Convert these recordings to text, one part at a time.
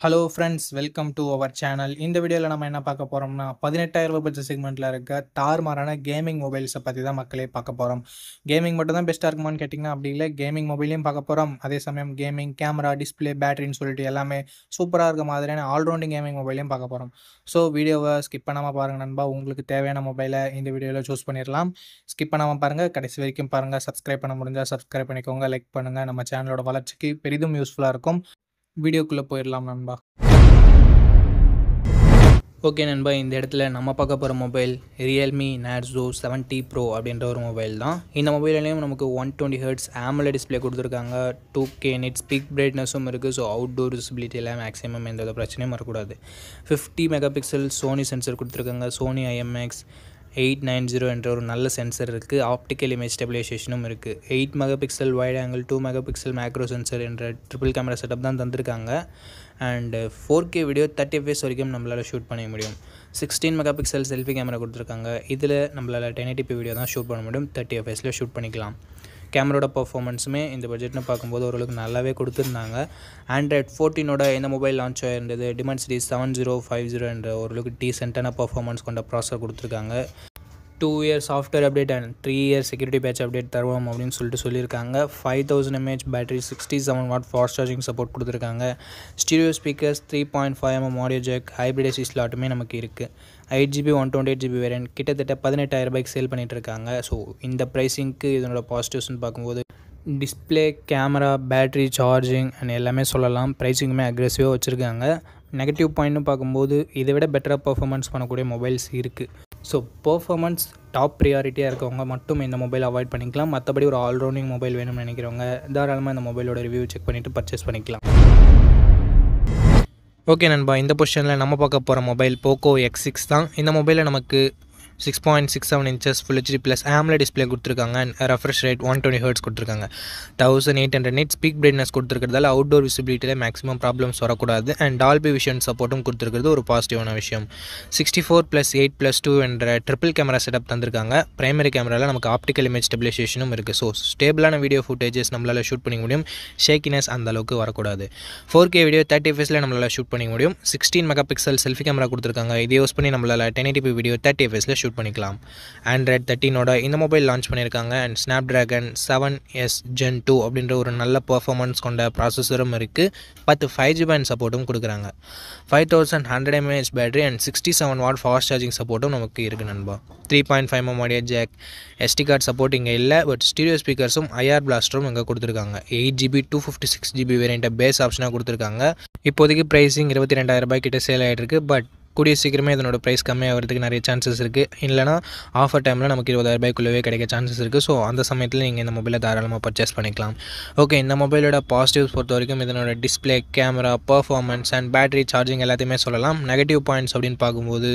Hello friends, welcome to our channel. இந்த வீடியோவில் நம்ம என்ன பார்க்க போகிறோம்னா 18,000 பட்ஜெட் செக்மெண்ட்டில் இருக்க தாறுமாறான கேமிங் மொபைல்ஸை பற்றி தான் மக்களே பார்க்க போகிறோம். கேமிங் மட்டும் தான் பெஸ்ட்டாக இருக்குமான்னு கேட்டிங்கன்னா அப்படி இல்லை, கேமிங் மொபைலையும் பார்க்க போகிறோம். அதே சமயம் கேமிங் கேமரா, டிஸ்பிளே, பேட்டரின்னு சொல்லிட்டு எல்லாமே சூப்பராக இருக்க மாதிரியான ஆல்ரவுண்டிங் கேமிங் மொபைலையும் பார்க்க போகிறோம். ஸோ வீடியோவை ஸ்கிப் பண்ணாமல் பாருங்கள் நண்பா. உங்களுக்கு தேவையான மொபைலை இந்த வீடியோவில் சூஸ் பண்ணிடலாம். ஸ்கிப் பண்ணாமல் பாருங்கள், கடைசி வரைக்கும் பாருங்கள். சப்ஸ்கிரைப் பண்ண முடிஞ்சால் சப்ஸ்கிரைப் பண்ணிக்கோங்க, லைக் பண்ணுங்கள். நம்ம சேனலோட வளர்ச்சிக்கு பெரிதும் யூஸ்ஃபுல்லாக இருக்கும். வீடியோக்குள்ளே போயிடலாம் நண்பா. ஓகே நண்பா, இந்த இடத்துல நம்ம பார்க்க போகிற மொபைல் ரியல்மி நார்சோ 70 ப்ரோ அப்படின்ற ஒரு மொபைல் தான். இந்த மொபைல்லையும் நமக்கு 120 ஹெர்ட்ஸ் AMOLED டிஸ்பிளே கொடுத்துருக்காங்க. 2K நெட் ஸ்பீக் பிரைட்னஸும் இருக்குது. ஸோ அவுட்டோர் விசிபிலிட்டி எல்லாம் மேக்ஸிமம் எந்த பிரச்சனையும் வரக்கூடாது. 50 மெகா பிக்சல் சோனி சென்சர் கொடுத்துருக்காங்க. சோனி IMX890 என்ற ஒரு நல்ல சென்சர் இருக்குது. ஆப்டிக்கல் இமேஜ் ஸ்டெபிலைசேஷனும் இருக்குது. 8 mega pixel wide angle, 2 mega pixel macro sensor என்ற ட்ரிபிள் கேமரா செட்டப் தான் தந்திருக்காங்க. அண்ட் 4K வீடியோ 30 FPS வரைக்கும் நம்மளால் ஷூட் பண்ண முடியும். 16 மெகா பிக்சல் செல்ஃபி கேமரா கொடுத்துருக்காங்க. இதில் நம்மளால் 1080p வீடியோ தான் ஷூட் பண்ண முடியும். 30 FPSல ஷூட் பண்ணிக்கலாம். கேமரோட பர்ஃபார்மன்ஸுமே இந்த பட்ஜெட்னு பார்க்கும்போது ஓரளவுக்கு நல்லாவே கொடுத்துருந்தாங்க. Android 14ஓட இந்த மொபைல் லான்ச் ஆகிருந்தது. Dimensity 7050 என்ற ஓரளவுக்கு டீசென்ட்டான பர்ஃபார்மன்ஸ் கொண்ட ப்ராசஸர் கொடுத்துருக்காங்க. 2 years software update and 3 years security patch update தருவோம் அப்படின்னு சொல்லியிருக்காங்க. 5000 mAh battery, 67 watt fast charging support கொடுத்துருக்காங்க. Stereo speakers, 3.5mm audio jack, hybrid AC ஸ்லாட்டுமே நமக்கு இருக்குது. 8GB 128GB வேரியன்ட் கிட்டத்தட்ட 18,000 ரூபாய்க்கு சேல் பண்ணிகிட்டு இருக்காங்க. ஸோ இந்த ப்ரைஸிங்க்கு இதனோட பாசிட்டிவ்ஸ்னு பார்க்கும்போது display, camera, battery, charging and எல்லாமே சொல்லலாம். ப்ரைஸிங்குமே அக்ரெசிவாக வச்சுருக்காங்க. நெகட்டிவ் பாயிண்ட்னு பார்க்கும்போது இதை விட பெட்டராக பர்ஃபார்மன்ஸ் பண்ணக்கூடிய மொபைல்ஸ் இருக்குது. ஸோ பர்ஃபார்மன்ஸ் டாப் ப்ரியாரிட்டியாக இருக்கவங்க மட்டும் இந்த மொபைல் அவாய்ட் பண்ணிக்கலாம். மற்றபடி ஒரு ஆல்ரவுண்டிங் மொபைல் வேணும்னு நினைக்கிறவங்க தாராளமாக இந்த மொபைலோட ரிவ்யூ செக் பண்ணிவிட்டு பர்ச்சேஸ் பண்ணிக்கலாம். ஓகே நண்பா, இந்த பொசிஷனில் நம்ம பார்க்க போகிற மொபைல் போக்கோ X6 தான். இந்த மொபைலில் நமக்கு 6.67 inches Full HD Plus AMOLED display கொடுத்துருக்காங்க. அண்ட் ரெஃப்ரெஷ் ரேட் 120 ஹெர்ட்ஸ் கொடுத்துருக்காங்க. 1800 நெட் ஸ்பீக் பிரைட்னஸ் கொடுத்துருக்கிறதால அவுட்டோர் விசிபிலிட்டியில் மேக்ஸிமம் ப்ராப்ளம்ஸ் வரக்கூடாது. அண்ட் டால்பி விஷன் சப்போர்ட்டும் கொடுத்துருக்கிறது ஒரு பாசிட்டிவான விஷயம். 64+8+2 என்ற ட்ரிபிள் கேமரா செட்டப் தந்திருக்காங்க. பிரைமரி கேமராவில் நமக்கு ஆப்டிக்கல் இமேஜ் ஸ்டெபிலைசேஷனும் இருக்குது. ஸோ ஸ்டேபிளான வீடியோ ஃபுட்டேஜஸ் நம்மளால் ஷூட் பண்ணிக்க முடியும். ஷேக்கினஸ் அந்த அளவுக்கு வரக்கூடாது. 4K வீடியோ 30 FPSல நம்மளால் ஷூட் பண்ணிக்க முடியும். 16 மெகா பிக்சல் செல்ஃபி கேமரா கொடுத்துருக்காங்க. இதை யூஸ் பண்ணி நம்மளால் 1080p வீடியோ 30 FPSல ஷூட் பண்ணிக்கலாம். Android 13ஓட இந்த மொபைல் லான்ச் பண்ணியிருக்காங்க. அண்ட் Snapdragon 7S Gen 2 அப்படின்ற ஒரு நல்ல பர்ஃபார்மன்ஸ் கொண்ட ப்ராசஸரும் இருக்குது. 10 5G பேண்ட் சப்போர்ட்டும் கொடுக்குறாங்க. 5100 mAh battery and 67 watt fast charging சப்போர்ட்டும் நமக்கு இருக்குது நண்பா. 3.5mm audio jack, SD card support இங்கே இல்லை. பட் ஸ்டீரியோ ஸ்பீக்கர்ஸும் IR பிளாஸ்டரும் இங்கே கொடுத்துருக்காங்க. 8GB 256GB வேரியண்ட்டை பேஸ் ஆப்ஷனாக கொடுத்துருக்காங்க. இப்போதைக்கு ப்ரைஸிங் 22,000 ரூபாய் கிட்ட சேல் ஆகிட்டு இருக்குது. பட் கூடிய சீக்கிரமே இதனோட ப்ரைஸ் கம்மியாகிறதுக்கு நிறைய சான்சஸ் இருக்குது. இல்லைனா ஆஃபர் டைமில் நமக்கு 20,000 ரூபாய்க்குள்ளவே கிடைக்க சான்சஸ் இருக்குது. ஸோ அந்த சமயத்தில் நீங்கள் இந்த மொபைலை தாராளமாக பர்ச்சேஸ் பண்ணிக்கலாம். ஓகே, இந்த மொபைலோட பாசிட்டிவ்ஸ் பொறுத்த வரைக்கும் இதனோட display, camera, performance and battery, charging எல்லாத்தையுமே சொல்லலாம். நெகட்டிவ் பாயிண்ட்ஸ் அப்படின்னு பார்க்கும்போது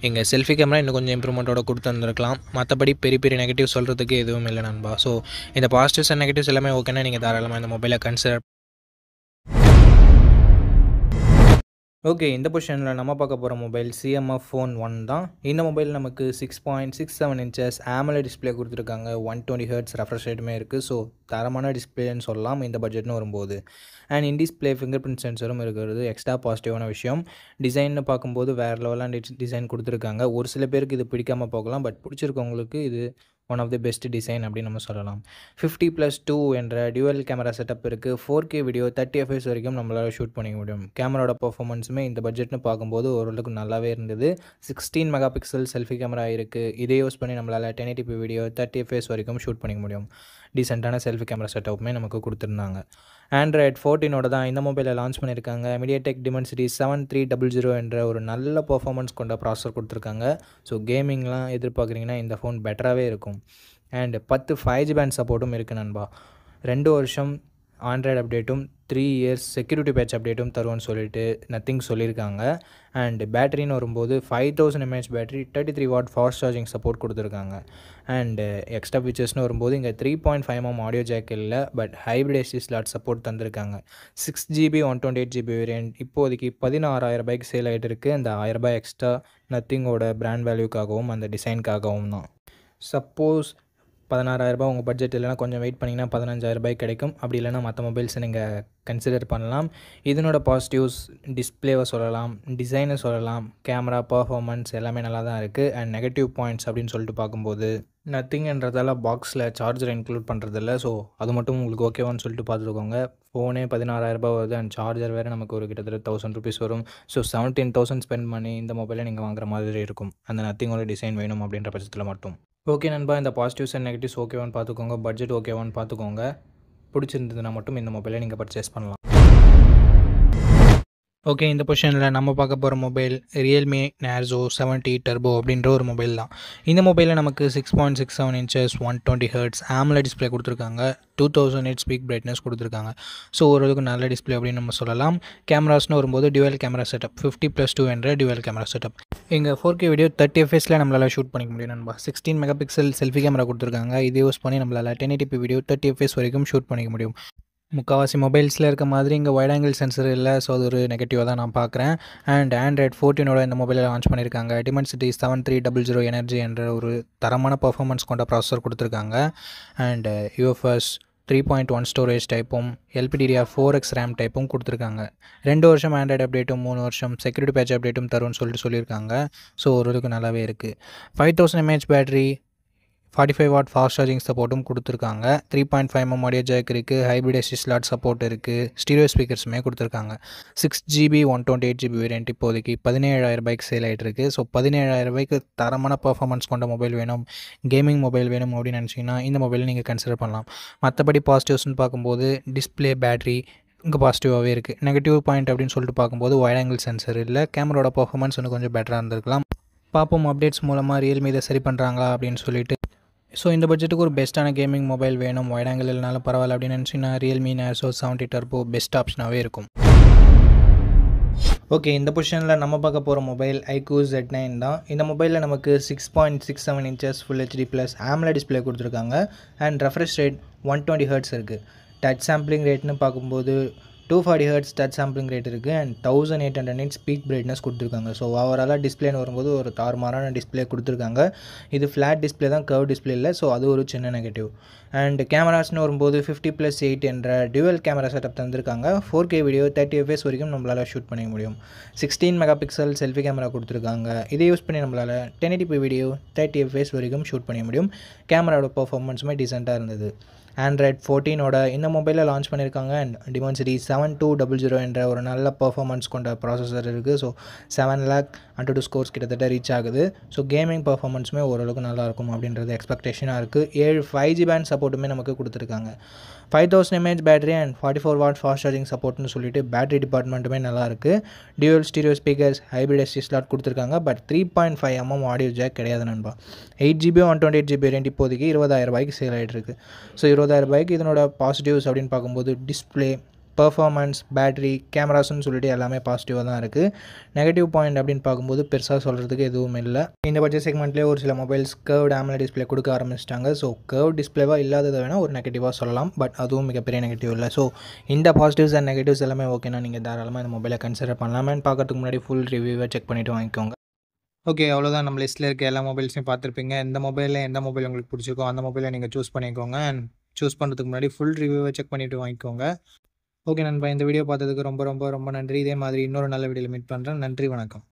இங்கே செல்ஃபி கேமரா இன்னும் கொஞ்சம் இம்ப்ரூவ்மெண்ட்டோட கொடுத்துருந்துருக்கலாம். மற்றபடி பெரிய பெரிய நெகட்டிவ் சொல்கிறதுக்கு எதுவும் இல்லை நண்பா. ஸோ இந்த பாசிட்டிவ்ஸ் அண்ட் நெகட்டிவ்ஸ் எல்லாமே ஓகேனா நீங்கள் தாராளமாக இந்த மொபைலை கன்சிடர். ஓகே, இந்த பொசிஷனில் நம்ம பார்க்க போகிற மொபைல் CMF Phone 1 தான். இந்த மொபைல் நமக்கு 6.67 inches AMOLED டிஸ்பிளே கொடுத்துருக்காங்க. 120 ஹெர்ட்ஸ் ரெஃப்ரெஷ் ரேட்டுமே இருக்குது. ஸோ தரமான டிஸ்பிளேன்னு சொல்லலாம் இந்த பட்ஜெட்னு வரும்போது. And in display fingerprint சென்சரும் இருக்கிறது எக்ஸ்ட்ரா பாசிட்டிவான விஷயம். டிசைன்னு பார்க்கும்போது வேறு லெவலான டிசைன் கொடுத்துருக்காங்க. ஒரு சில பேருக்கு இது பிடிக்காமல் போகலாம். பட் பிடிச்சிருக்கவங்களுக்கு இது one of the best design அப்படின்னு நம்ம சொல்லலாம். 50+2 என்ற டியூவல் கேமரா செட்டப் இருக்குது. 4K வீடியோ 30 FPS வரைக்கும் நம்மளால் ஷூட் பண்ணிக்க முடியும். கேமராவோட பர்ஃபார்மன்ஸுமே இந்த பட்ஜெட்னு பார்க்கும்போது ஓரளவுக்கு நல்லாவே இருந்தது. 16 மெகா பிக்சல் செல்ஃபி கேமரா இருக்குது. இதை யூஸ் பண்ணி நம்மளால் 1080p வீடியோ 30 FPS வரைக்கும் ஷூட் பண்ணிக்க முடியும். டீசெண்டான செல்ஃபி கேமரா செட்டப்புமே நமக்கு கொடுத்துருந்தாங்க. Android 14ஓட தான் இந்த மொபைலை லான்ச் பண்ணியிருக்காங்க. MediaTek Dimensity 7300 என்ற ஒரு நல்ல பர்ஃபார்மன்ஸ் கொண்ட ப்ராசஸர் கொடுத்துருக்காங்க. ஸோ கேமிங்லாம் எதிர்பார்க்குறீங்கன்னா இந்த ஃபோன் பெட்டராகவே இருக்கும். அண்ட் 10 5G பேண்ட் சப்போர்ட்டும் இருக்குது நண்பா. 2 வருஷம் ஆண்ட்ராய்டு அப்டேட்டும் 3 years செக்யூரிட்டி பேட்ச் அப்டேட்டும் தருவோன்னு சொல்லிட்டு நத்திங் சொல்லியிருக்காங்க. அண்ட் பேட்டரின்னு வரும்போது 5000 mAh battery, 33 what fast charging support கொடுத்துருக்காங்க. அண்டு எக்ஸ்ட்ரா ஃபீச்சர்ஸ்னு வரும்போது இங்கே 3.5mm ஆடியோ ஜாக் இல்லை. But hybrid AC slot support தந்திருக்காங்க. 6GB 128GB வேரியன்ட் இப்போதைக்கு 16,000 ரூபாய்க்கு சேல் ஆகிட்டு இருக்குது. அந்த 1000 ரூபாய் எக்ஸ்ட்ரா நத்திங்கோட பிராண்ட் வேல்யூக்காகவும் அந்த டிசைனுக்காகவும் தான். சப்போஸ் 16,000 உங்கள் பட்ஜெட் இல்லைனா கொஞ்சம் வெயிட் பண்ணிங்கன்னா 15,000 கிடைக்கும். அப்படி இல்லைனா மற்ற மொபைல்ஸை நீங்கள் கன்சிடர் பண்ணலாம். இதனோட பாசிட்டிவ்ஸ் டிஸ்பிளேவை சொல்லலாம், டிசைனை சொல்லலாம், கேமரா பர்ஃபார்மன்ஸ் எல்லாமே நல்லா தான் இருக்குது. அண்ட் நெகட்டிவ் பாயிண்ட்ஸ் அப்படின்னு சொல்லிட்டு பார்க்கும்போது நத்திங்ன்றதால பாக்ஸில் சார்ஜர் இன்க்ளூட் பண்ணுறதில்ல. ஸோ அது மட்டும் உங்களுக்கு ஓகேவான்னு சொல்லிட்டு பார்த்துக்கோங்க. ஃபோனே 16,000 வருது அண்ட் சார்ஜர் வேறு நமக்கு ஒரு கிட்டத்தட்ட ₹1,000 வரும். ஸோ 17,000 ஸ்பெண்ட் பண்ணி இந்த மொபைலை நீங்கள் வாங்குற மாதிரி இருக்கும். அந்த நத்திங்கோட டிசைன் வேணும் அப்படின்ற பட்சத்தில் மட்டும். ஓகே நண்பா, இந்த பாசிட்டிவ்ஸ் அண்ட் நெகட்டிவ்ஸ் ஓகேவான்னு பார்த்துக்கோங்க. பட்ஜெட் ஓகேவான்னு பார்த்துக்கோங்க. பிடிச்சிருந்ததுன்னா மட்டும் இந்த மொபைலை நீங்கள் பர்ச்சேஸ் பண்ணலாம். ஓகே, இந்த பொசிஷனில் நம்ம பார்க்க போகிற மொபைல் ரியல்மி நேர்ஸோ 70 டர்போ அப்படின்ற ஒரு மொபைல் தான். இந்த மொபைலில் நமக்கு 6.67 இன்ச்சஸ் 120 ஹெர்ட்ஸ் AMOLED டிஸ்பிளே கொடுத்துருக்காங்க. 2008 பீக் பிரைட்னஸ் கொடுத்துருக்காங்க. ஸோ ஓரளவுக்கு நல்ல டிஸ்பிளே அப்படின்னு நம்ம சொல்லலாம். கேமராஸ்னு வரும்போது டியூவல் கேமரா செட்டப் 50+2 என்ற டியூவல் கேமரா செட்டப். இங்கே 4K வீடியோ 30 fps நம்மளால் ஷூட் பண்ணிக்க முடியும் நண்பா. 16 மெகா பிக்சல் செல்ஃபி கேமரா கொடுத்துருக்காங்க. இதை யூஸ் பண்ணி நம்மளால் 1080p வீடியோ 30 fps வரைக்கும் ஷூட் பண்ணிக்க முடியும். முக்கால்வாசி மொபைல்ஸில் இருக்க மாதிரி இங்கே வைட் ஆங்கிள் சென்சர் இல்லை. ஸோ அது ஒரு நெகட்டிவாக தான் நான் பார்க்குறேன். அண்ட் Android 14 இந்த மொபைலை லான்ச் பண்ணியிருக்காங்க. Dimensity 7300 எனர்ஜி என்ற ஒரு தரமான பர்ஃபார்மன்ஸ் கொண்ட ப்ராசஸர் கொடுத்துருக்காங்க. அண்ட் UFS 3.1 ஸ்டோரேஜ் டைப்பும் LPDDR4X ரேம் டைப்பும் கொடுத்துருக்காங்க. 2 வருஷம் ஆண்ட்ராய்டு அப்டேட்டும் 3 வருஷம் செக்யூரிட்டி பேட்ச் அப்டேட்டும் தரும்னு சொல்லியிருக்காங்க. ஸோ ஓரளவுக்கு நல்லாவே இருக்குது. 5000 mAh battery, 45 what fast charging சப்போர்ட்டும் கொடுத்துருக்காங்க. 3.5mm ஆடியோ ஜாக் இருக்குது. ஹைப்ரிட் SD ஸ்லாட் சப்போர்ட் இருக்குது. ஸ்டீரியோ ஸ்பீக்கர்ஸுமே கொடுத்துருக்காங்க. 6GB 128GB வேரியன்ட் இப்போதைக்கு 17,000 சேல் ஆகிட்டு இருக்குது. ஸோ 17,000 தரமான பர்ஃபார்மன்ஸ் கொண்ட மொபைல் வேணும், கேமிங் மொபைல் வேணும் அப்படின்னு நினச்சிங்கன்னா இந்த மொபைலை நீங்கள் கன்சிடர் பண்ணலாம். மற்றபடி பாசிட்டிவ்ஸ்னு பார்க்கும்போது டிஸ்பிளே, பேட்டரி இங்கே பாசிட்டிவாகவே இருக்குது. நெகட்டிவ் பாயிண்ட் அப்படின்னு சொல்லிட்டு பார்க்கும்போது வைட் ஆங்கிள் சென்சர் இல்லை. கேமராவோட பர்ஃபார்மன்ஸ் இன்னும் கொஞ்சம் பெட்டராக இருந்திருக்கலாம். பார்ப்போம் அப்டேட்ஸ் மூலமாக ரியல்மி இதை சரி பண்ணுறாங்களா அப்படின்னு சொல்லிட்டு. ஸோ இந்த பட்ஜெட்டுக்கு ஒரு பெஸ்ட்டான கேமிங் மொபைல் வேணும், வைட் ஆங்கிள் இல்லைனாலும் பரவாயில்ல அப்படின்னு நினச்சிங்கன்னா ரியல்மி நேர்ஸோ 70 டர்போ பெஸ்ட் ஆப்ஷனாகவே இருக்கும். ஓகே, இந்த பொசிஷனில் நம்ம பார்க்க போகிற மொபைல் iQOO Z9 தான். இந்த மொபைலில் நமக்கு 6.67 inches full HD plus AMOLED display கொடுத்துருக்காங்க. அண்ட் ரெஃப்ரெஷ் ரேட் 120 ஹெர்ட்ஸ் இருக்குது. டச் சாம்பிளிங் ரேட்னு பார்க்கும்போது 240 ஹெர்ட்ஸ் டச் சாம்பிளிங் ரேட் இருக்குது. அண்ட் 1800 nits பீக் பிரைட்னஸ் கொடுத்துருக்காங்க. ஸோ ஓவராலாக டிஸ்பிளேன்னு வரும்போது ஒரு தாறுமாறான டிஸ்பிளே கொடுத்துருக்காங்க. இது ஃப்ளாட் டிஸ்பிளே தான், கர்வ் டிஸ்பிளே இல்லை. ஸோ அது ஒரு சின்ன நெகட்டிவ். அண்ட் கேமராஸ்னு வரும்போது 50+8 என்ற டியூவல் கேமரா செட்டப் தந்திருக்காங்க. 4K வீடியோ 30 fps வரைக்கும் நம்மளால் ஷூட் பண்ணிக்க முடியும். 16 மெகா பிக்சல் செல்ஃபி கேமரா கொடுத்துருக்காங்க. இதை யூஸ் பண்ணி நம்மளால் 1080p வீடியோ 30 fps வரைக்கும் ஷூட் பண்ணிக்க முடியும். கேமராவோட பர்ஃபார்மன்ஸுமே டீசெண்டாக இருந்தது. Android 14 இந்த மொபைலில் லான்ச் பண்ணியிருக்காங்க. அண்ட் Dimensity 7200 என்ற ஒரு நல்ல பர்ஃபார்மன்ஸ் கொண்ட ப்ராசஸர் இருக்குது. ஸோ 7 lakh Antutu ஸ்கோர்ஸ் கிட்டத்தட்ட ரீச் ஆகுது. ஸோ கேமிங் பர்ஃபார்மன்ஸுமே ஓரளவுக்கு நல்லாயிருக்கும் அப்படின்றது எக்ஸ்பெக்டேஷனாக இருக்குது. 7 5G பேண்ட் சப்போர்ட்டுமே நமக்கு கொடுத்துருக்காங்க. 5000 mAh battery and 44 watt fast charging சப்போர்ட்னு சொல்லிட்டு பேட்டரி டிபார்ட்மெண்ட்டுமே நல்லாயிருக்கு. Dual stereo speakers, hybrid SD slot கொடுத்துருக்காங்க. பட் 3.5mm ஆடியோ ஜாக் கிடையாது நண்பா. 8GB 128GB வேரியன்ட் இப்போதைக்கு 20,000 சேல் ஆகிட்டு இருக்குது. ஸோ 20,000 இதனோட பாசிட்டிவ்ஸ் அப்படின்னு பார்க்கும்போது டிஸ்பிளே, பர்ஃபார்மன்ஸ், பேட்டரி, கேமராஸ்ன்னு சொல்லிட்டு எல்லாமே பாசிட்டிவாக தான் இருக்குது. நெகட்டிவ் பாயிண்ட் அப்படின்னு பார்க்கும்போது பெருசாக சொல்கிறதுக்கு எதுவும் இல்லை. இந்த பட்ஜெட் செக்மெண்ட்லேயே ஒரு சில மொபைல்ஸ் கர்வ்டு AMOLED டிஸ்பிளே கொடுக்க ஆரம்பிச்சிட்டாங்க. ஸோ கர்வ் டிஸ்பிளேவாக இல்லாததை வேணால் ஒரு நெகட்டிவாக சொல்லலாம். பட் அதுவும் மிகப்பெரிய நெகட்டிவ் இல்லை. ஸோ இந்த பாசிட்டிவ்ஸ் அண்ட் நெகட்டிவ்ஸ் எல்லாமே ஓகேனா நீங்கள் தாராளமாக இந்த மொபைலை கன்சிடர் பண்ணலாமேன்னு பார்க்கறதுக்கு முன்னாடி ஃபுல் ரிவ்யூவை செக் பண்ணிவிட்டு வாங்கிக்கோங்க. ஓகே, அவ்வளோதான். நம்ம லிஸ்ட்டில் இருக்க எல்லா மொபைல்ஸையும் பார்த்துருப்பீங்க. எந்த மொபைலில் எந்த மொபைல் உங்களுக்கு பிடிச்சிருக்கோ அந்த மொபைலை நீங்கள் சூஸ் பண்ணிக்கோங்க. அண்ட் சூஸ் பண்ணுறதுக்கு முன்னாடி ஃபுல் ரிவ்யூவை செக் பண்ணிவிட்டு வாங்கிக்கோங்க. ஓகே நண்பா, இந்த வீடியோ பார்த்ததுக்கு ரொம்ப ரொம்ப ரொம்ப நன்றி. இதே மாதிரி இன்னொரு நல்ல வீடியோவில் மீட் பண்ணுறேன். நன்றி, வணக்கம்.